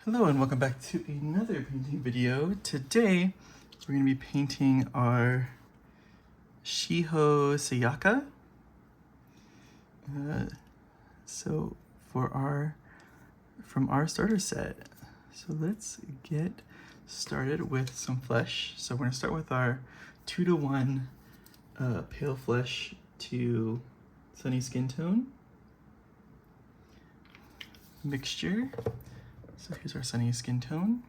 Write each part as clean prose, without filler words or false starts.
Hello and welcome back to another painting video. Today we're going to be painting our Shiho Sayaka. From our starter set. So let's get started with some flesh. So we're going to start with our 2:1 pale flesh to sunny skin tone mixture. So here's our sunny skin tone.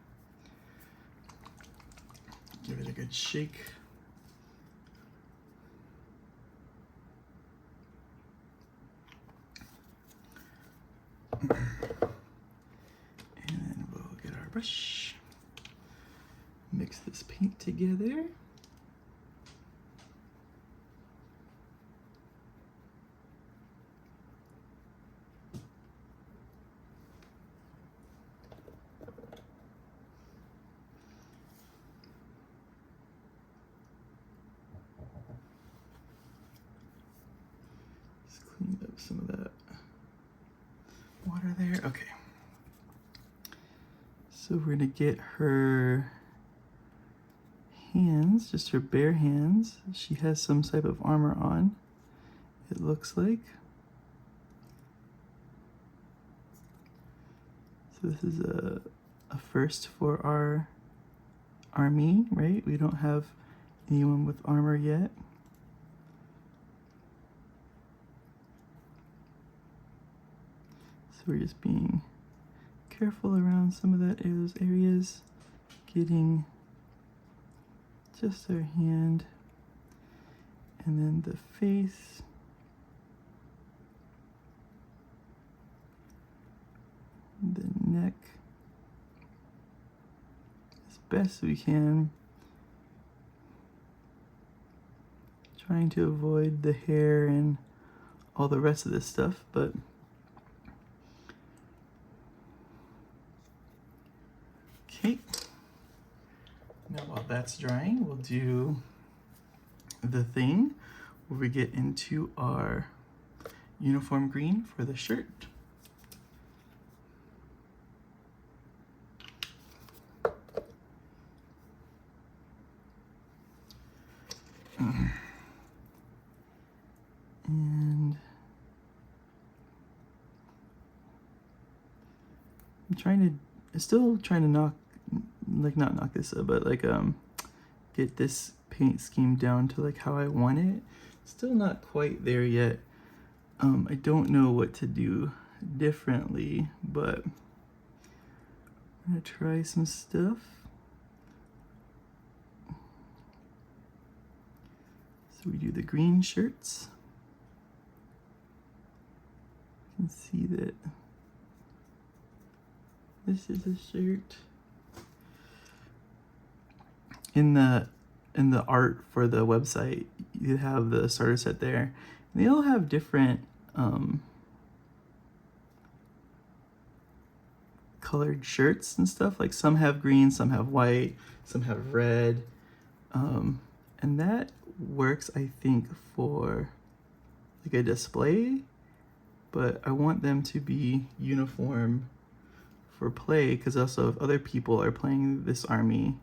Give it a good shake. And then we'll get our brush, mix this paint together. Clean up some of that water there. Okay. So we're gonna get her hands, just her bare hands. She has some type of armor on, it looks like. So this is a first for our army, right? We don't have anyone with armor yet. So we're just being careful around some of those areas, getting just our hand, and then the face, the neck, as best we can, trying to avoid the hair and all the rest of this stuff, but okay. Now while that's drying, we'll do the thing where we get into our uniform green for the shirt. And I'm still trying to not knock this up, but get this paint scheme down to like how I want it. Still not quite there yet. I don't know what to do differently, but I'm gonna try some stuff. So we do the green shirts. You can see that this is a shirt. In the art for the website, you have the starter set there. And they all have different colored shirts and stuff. Like some have green, some have white, some have red. And that works, I think, for like a display, but I want them to be uniform for play, because also if other people are playing this army,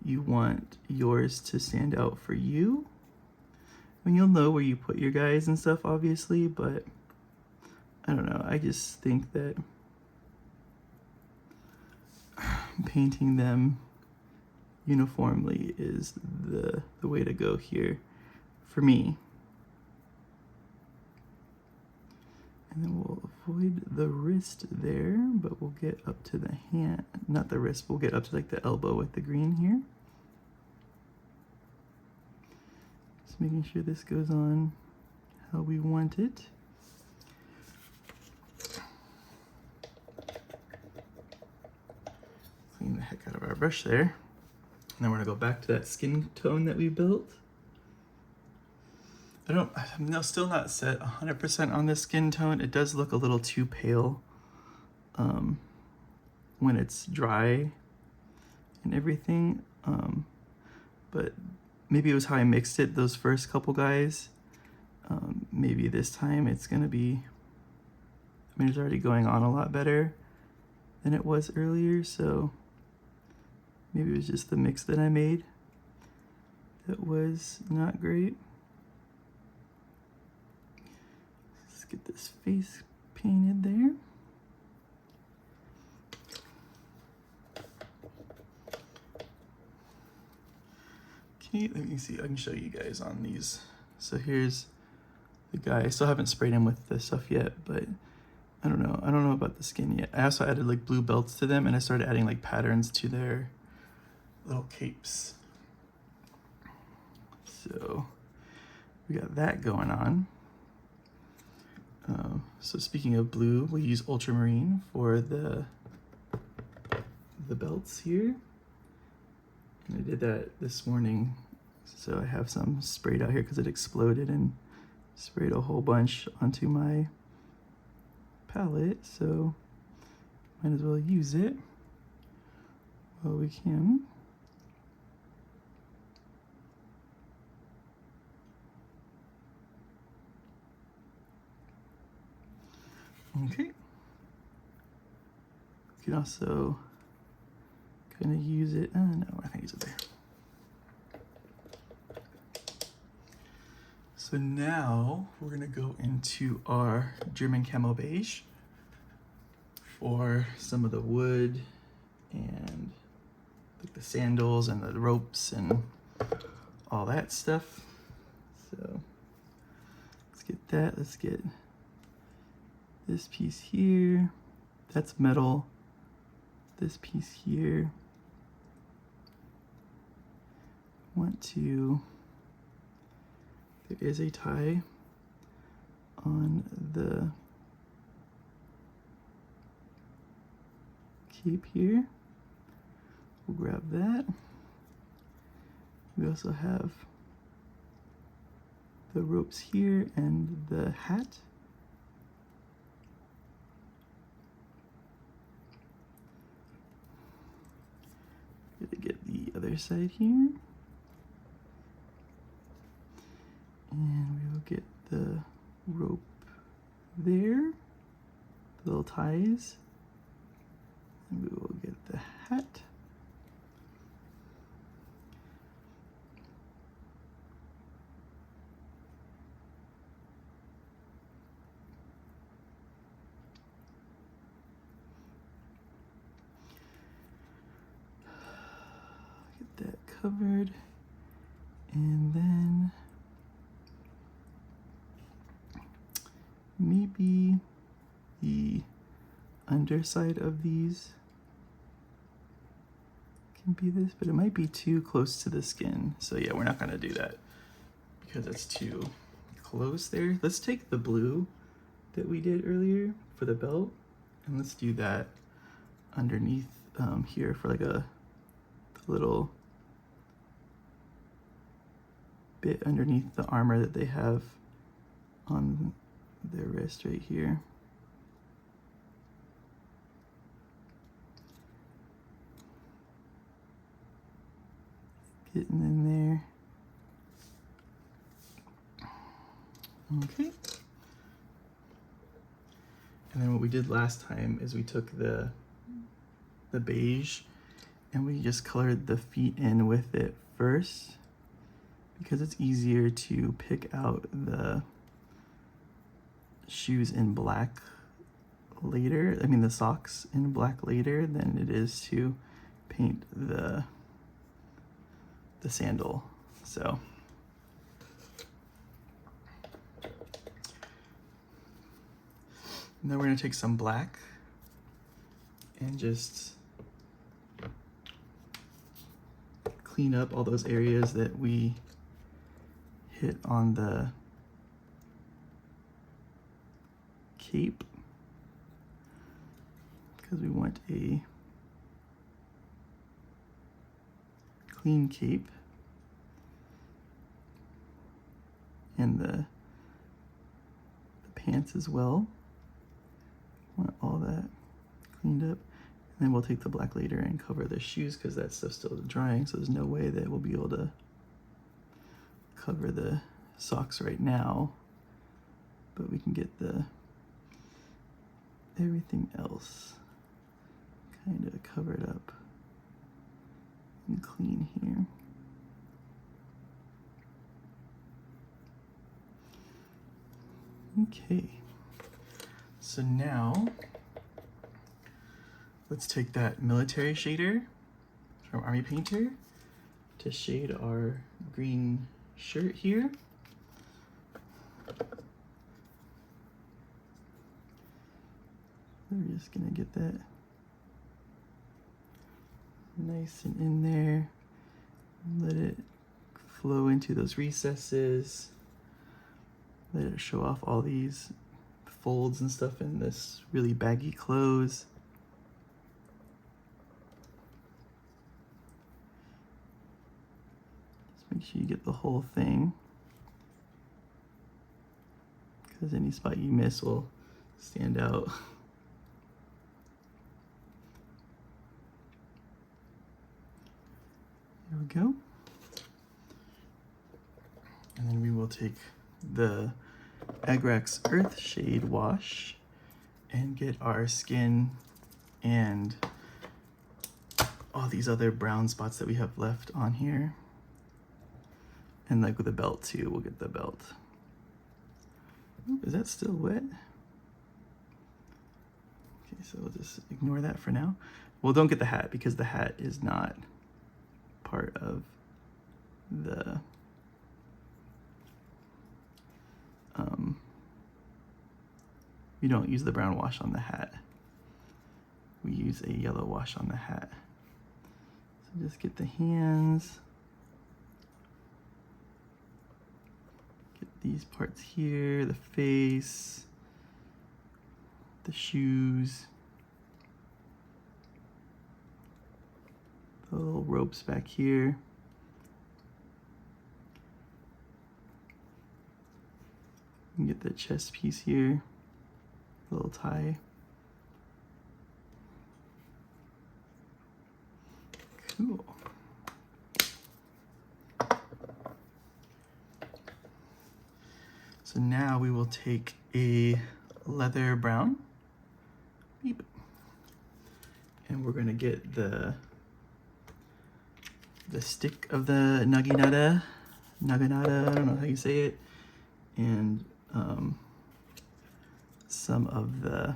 you want yours to stand out for you. I mean, you'll know where you put your guys and stuff, obviously, but I don't know. I just think that painting them uniformly is the way to go here for me. And then we'll avoid the wrist there, but we'll get up to the hand, not the wrist, we'll get up to like the elbow with the green here. Just making sure this goes on how we want it. Clean the heck out of our brush there. And then we're gonna go back to that skin tone that we built. I'm still not set 100% on this skin tone. It does look a little too pale when it's dry and everything. But maybe it was how I mixed it those first couple guys. Maybe this time it's gonna be, I mean, it's already going on a lot better. than it was earlier, so maybe it was just the mix that I made that was not great. Let's get this face painted there. Let me see, I can show you guys on these. So here's the guy. I still haven't sprayed him with this stuff yet, but I don't know about the skin yet. I also added like blue belts to them, and I started adding like patterns to their little capes. So we got that going on. So speaking of blue, we use ultramarine for the belts here. And I did that this morning, so I have some sprayed out here because it exploded and sprayed a whole bunch onto my palette, so might as well use it while we can. Okay. You can also kind of use it. No, I can use it there. So now we're gonna go into our German camo beige for some of the wood and like the sandals and the ropes and all that stuff. So let's get that. Let's get this piece here. That's metal. This piece here. Want to, there is a tie on the cape here. We'll grab that. We also have the ropes here and the hat. Gotta get the other side here. And we will get the rope there, the little ties. And we will get the hat. Get that covered. And then maybe the underside of these can be this, but it might be too close to the skin. So yeah, we're not gonna do that because it's too close there. Let's take the blue that we did earlier for the belt and let's do that underneath here for like a little bit underneath the armor that they have on their wrist right here. Getting in there. Okay. And then what we did last time is we took the beige and we just colored the feet in with it first because it's easier to pick out the shoes in black later, I mean the socks in black later than it is to paint the sandal. So now we're gonna take some black and just clean up all those areas that we hit on the cape because we want a clean cape and the pants as well. Want all that cleaned up. And then we'll take the black later and cover the shoes because that stuff's still drying, so there's no way that we'll be able to cover the socks right now, but we can get the everything else kind of cover it up and clean here. Okay, so now let's take that military shader from Army Painter to shade our green shirt here. We're just gonna get that nice and in there. Let it flow into those recesses. Let it show off all these folds and stuff in this really baggy clothes. Just make sure you get the whole thing, because any spot you miss will stand out. There we go. And then we will take the Agrax Earth Shade Wash and get our skin and all these other brown spots that we have left on here. And like with the belt too, we'll get the belt. Ooh, is that still wet? Okay, so we'll just ignore that for now. Well, don't get the hat because the hat is not part of the we don't use the brown wash on the hat. We use a yellow wash on the hat. So just get the hands, get these parts here, the face, the shoes, the little ropes back here. You can get the chest piece here, little tie. Cool. So now we will take a leather brown, beep, and we're gonna get the stick of the naginata, I don't know how you say it, and some of the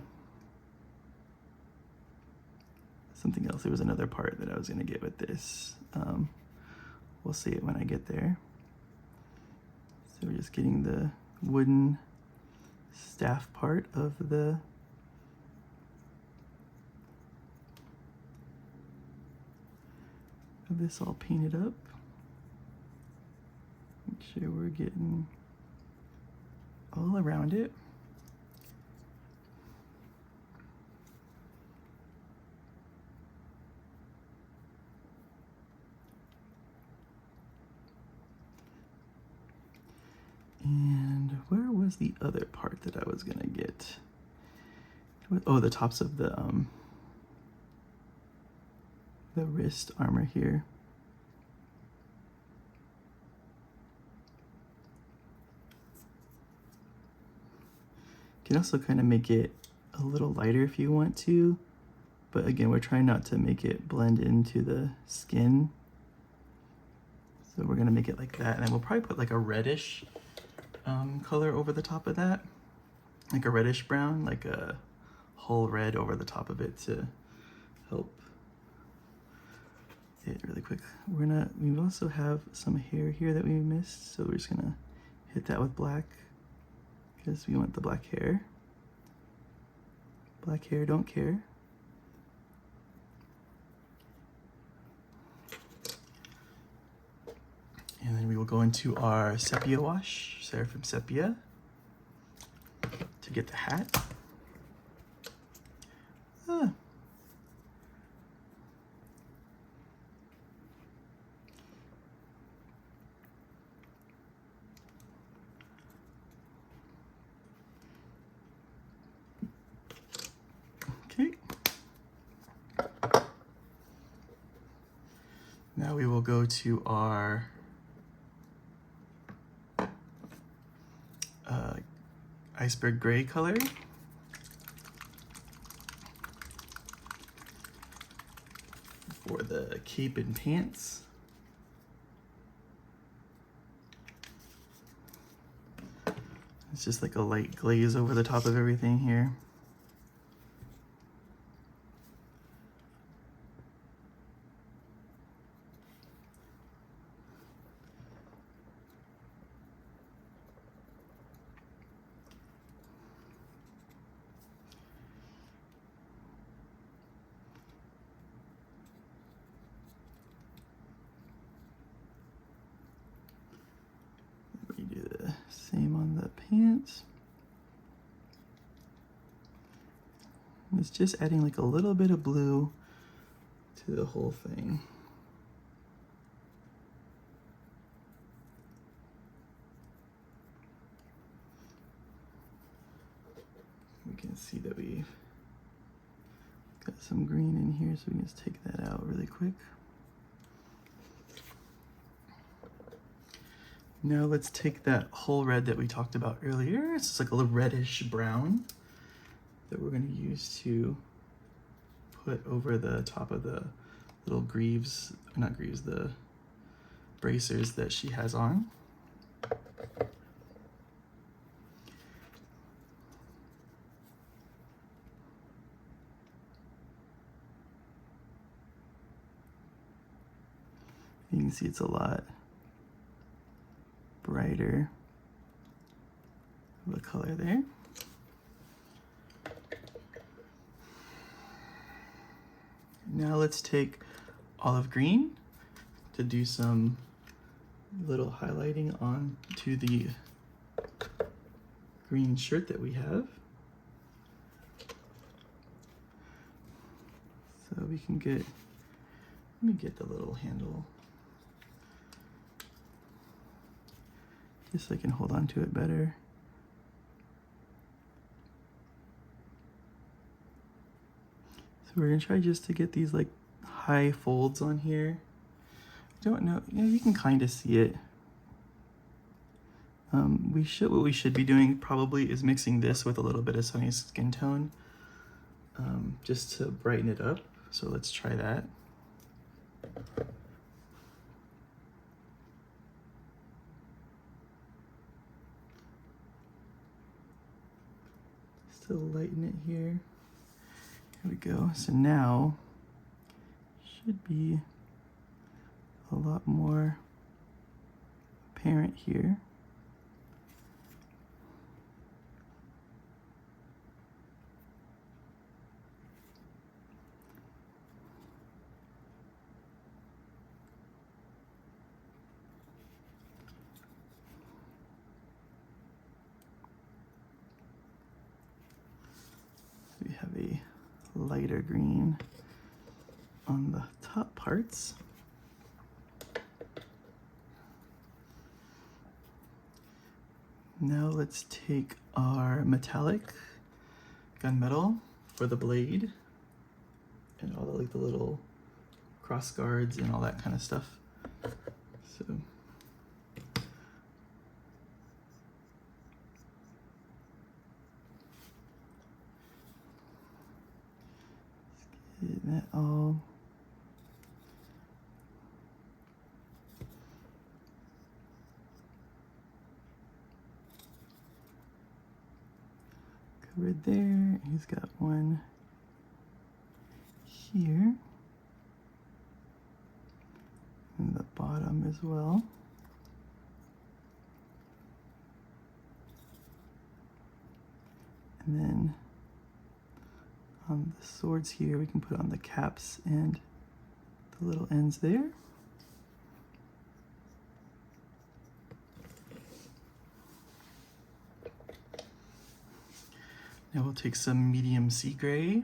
something else. There was another part that I was gonna get with this. We'll see it when I get there. So we're just getting the wooden staff part of the this all painted up. Make sure we're getting all around it. And where was the other part that I was gonna get? Oh, the tops of the wrist armor here. You can also kind of make it a little lighter if you want to, but again, we're trying not to make it blend into the skin. So we're gonna make it like that, and then we'll probably put like a reddish color over the top of that, like a reddish brown, like a whole red over the top of it to help it really quick. We also have some hair here that we missed, so we're just gonna hit that with black because we want the black hair. Black hair, don't care. And then we will go into our sepia wash, Seraphim Sepia, to get the hat. Okay. Now we will go to our iceberg gray color. for the cape and pants. It's just like a light glaze over the top of everything here. We do the same on the pants. And it's just adding like a little bit of blue to the whole thing. We can see that we've got some green in here, so we can just take that out really quick. Now let's take that whole red that we talked about earlier. It's just like a little reddish brown that we're going to use to put over the top of the little greaves, not greaves, the bracers that she has on. You can see it's a lot brighter of a color there. Now let's take olive green to do some little highlighting on to the green shirt that we have. So we can get, let me get the little handle just so I can hold on to it better. So we're gonna try just to get these like high folds on here. Don't know, yeah, you can kind of see it. What we should be doing probably is mixing this with a little bit of Sunny's skin tone, just to brighten it up. So let's try that. Still lighten it here. Here we go. So now should be a lot more apparent here. We have a lighter green on the top parts. Now let's take our metallic gunmetal for the blade and all the little cross guards and all that kind of stuff. So let's get that all covered there. He's got one here and the bottom as well. And then on the swords here, we can put on the caps and the little ends there. Now we'll take some medium sea gray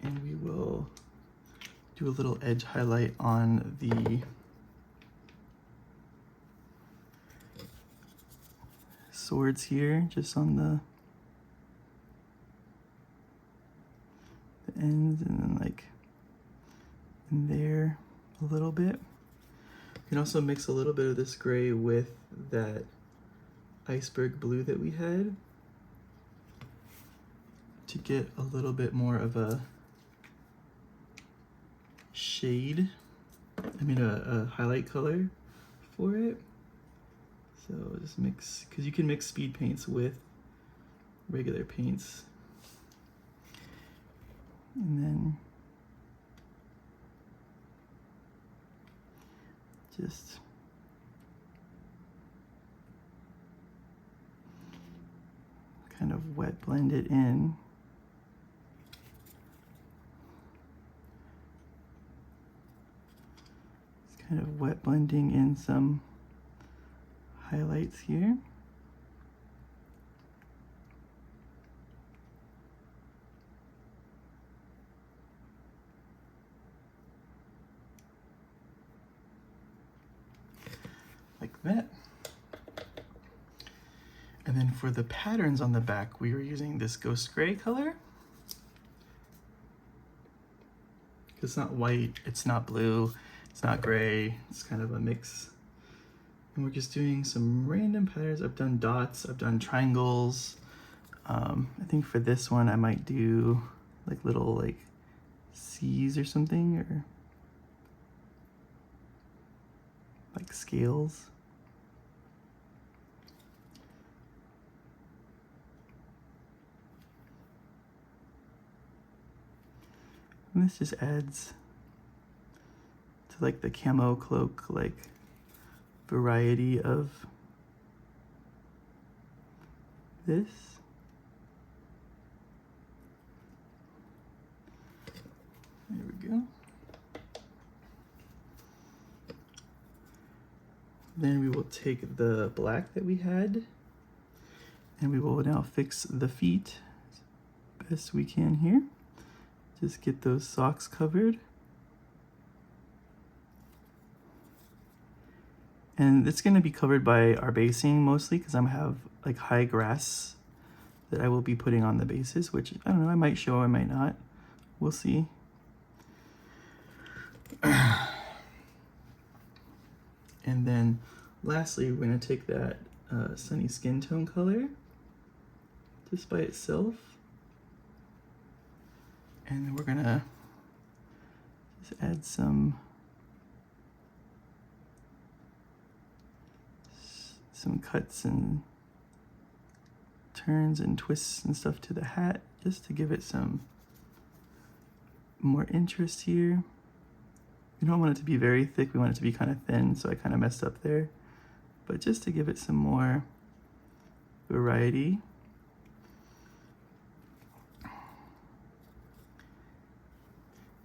and we will do a little edge highlight on the swords here, just on the ends, and then like in there a little bit. You can also mix a little bit of this gray with that iceberg blue that we had to get a little bit more of a shade, a highlight color for it. So just mix, because you can mix speed paints with regular paints. And then just kind of wet blend it in. It's kind of wet blending in some highlights here. Like that. And then for the patterns on the back, we were using this ghost gray color. It's not white, it's not blue, it's not gray, it's kind of a mix. And we're just doing some random patterns. I've done dots, I've done triangles. I think for this one I might do like little like C's or something, or like scales. And this just adds to like the camo cloak like variety of this. There we go. Then we will take the black that we had and we will now fix the feet as best we can here. Just get those socks covered. And it's going to be covered by our basing mostly because I'm have like high grass that I will be putting on the bases, which I don't know, I might show, I might not. We'll see. And then lastly, we're going to take that sunny skin tone color just by itself. And then we're going to just add some cuts and turns and twists and stuff to the hat just to give it some more interest here. We don't want it to be very thick, we want it to be kind of thin, so I kind of messed up there. But just to give it some more variety.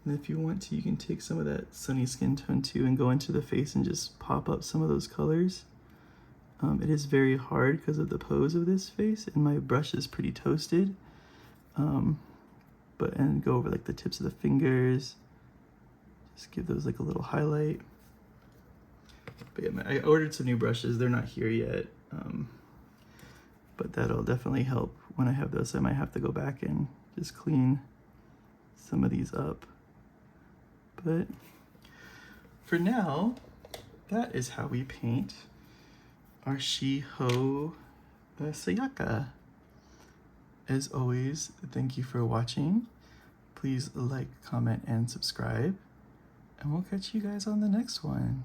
And if you want to, you can take some of that sunny skin tone too and go into the face and just pop up some of those colors. It is very hard because of the pose of this face, and my brush is pretty toasted. And go over like the tips of the fingers. Just give those like a little highlight. But yeah, I ordered some new brushes. They're not here yet. But that'll definitely help when I have those. I might have to go back and just clean some of these up. But for now, that is how we paint our Shiho Sayaka. As always, thank you for watching. Please like, comment, and subscribe. And we'll catch you guys on the next one.